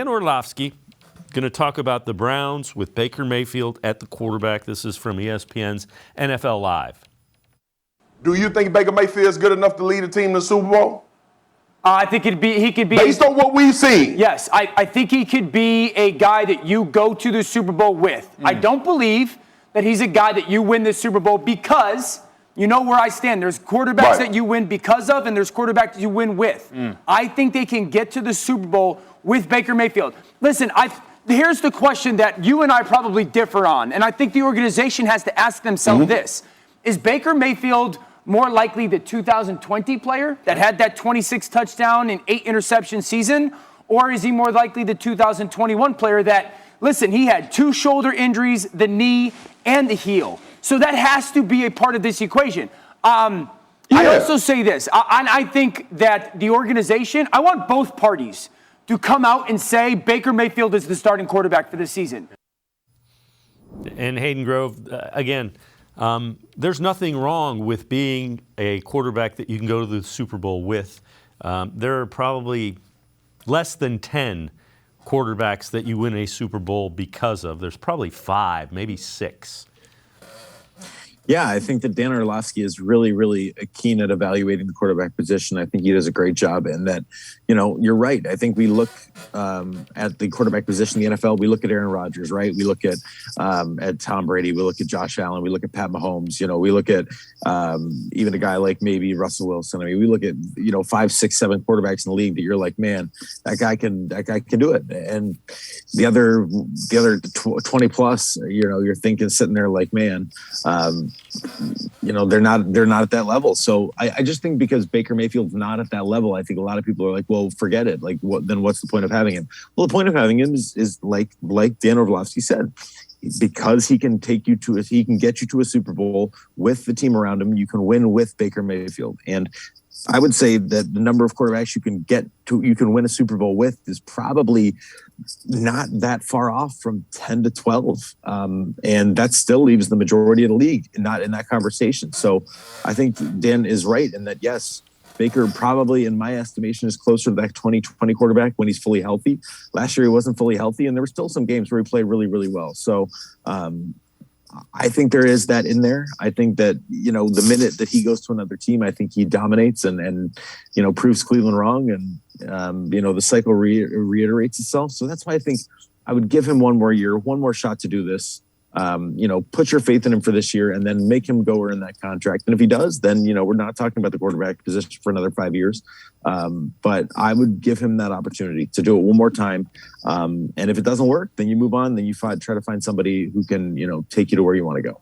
Dan Orlovsky going to talk about the Browns with Baker Mayfield at the quarterback. This is from ESPN's NFL Live. Do you think Baker Mayfield is good enough to lead a team to the Super Bowl? I think he could be. Based on what we've seen. Yes, I think he could be a guy that you go to the Super Bowl with. I don't believe that he's a guy that you win the Super Bowl because you know where I stand. There's quarterbacks that you win because of, and there's quarterbacks you win with. I think they can get to the Super Bowl with Baker Mayfield. Listen, here's the question that you and I probably differ on, and I think the organization has to ask themselves this. Is Baker Mayfield more likely the 2020 player that had that 26 touchdown and 8 interception season, or is he more likely the 2021 player that, listen, he had 2 shoulder injuries, the knee and the heel. So that has to be a part of this equation. I also say this, I think that the organization, I want both parties to come out and say Baker Mayfield is the starting quarterback for this season. And Hayden Grove, again, there's nothing wrong with being a quarterback that you can go to the Super Bowl with. There are probably less than 10 quarterbacks that you win a Super Bowl because of. There's probably 5, maybe 6. Yeah, I think that Dan Orlovsky is really, really keen at evaluating the quarterback position. I think he does a great job, and that, you're right. I think we look at the quarterback position in the NFL. We look at Aaron Rodgers, right? We look at Tom Brady. We look at Josh Allen. We look at Pat Mahomes. We look at even a guy like maybe Russell Wilson. I mean, we look at 5, 6, 7 quarterbacks in the league that you're like, man, that guy can do it. And the other 20 plus, you're thinking sitting there like, man. They're not at that level. So I just think because Baker Mayfield's not at that level, I think a lot of people are like, well, forget it. Like, then what's the point of having him? Well, the point of having him is like Dan Orlovsky said, because he can get you to a Super Bowl with the team around him. You can win with Baker Mayfield. And I would say that the number of quarterbacks you can win a Super Bowl with is probably not that far off from 10 to 12. And that still leaves the majority of the league not in that conversation. So I think Dan is right in that, yes, Baker probably, in my estimation, is closer to that 2020 quarterback when he's fully healthy. Last year, he wasn't fully healthy, and there were still some games where he played really, really well. So I think there is that in there. I think that, the minute that he goes to another team, I think he dominates and proves Cleveland wrong. And, the cycle reiterates itself. So that's why I think I would give him one more year, one more shot to do this. Put your faith in him for this year and then make him go earn that contract. And if he does, then, we're not talking about the quarterback position for another 5 years. But I would give him that opportunity to do it one more time. And if it doesn't work, then you move on. Then you try to find somebody who can, take you to where you want to go.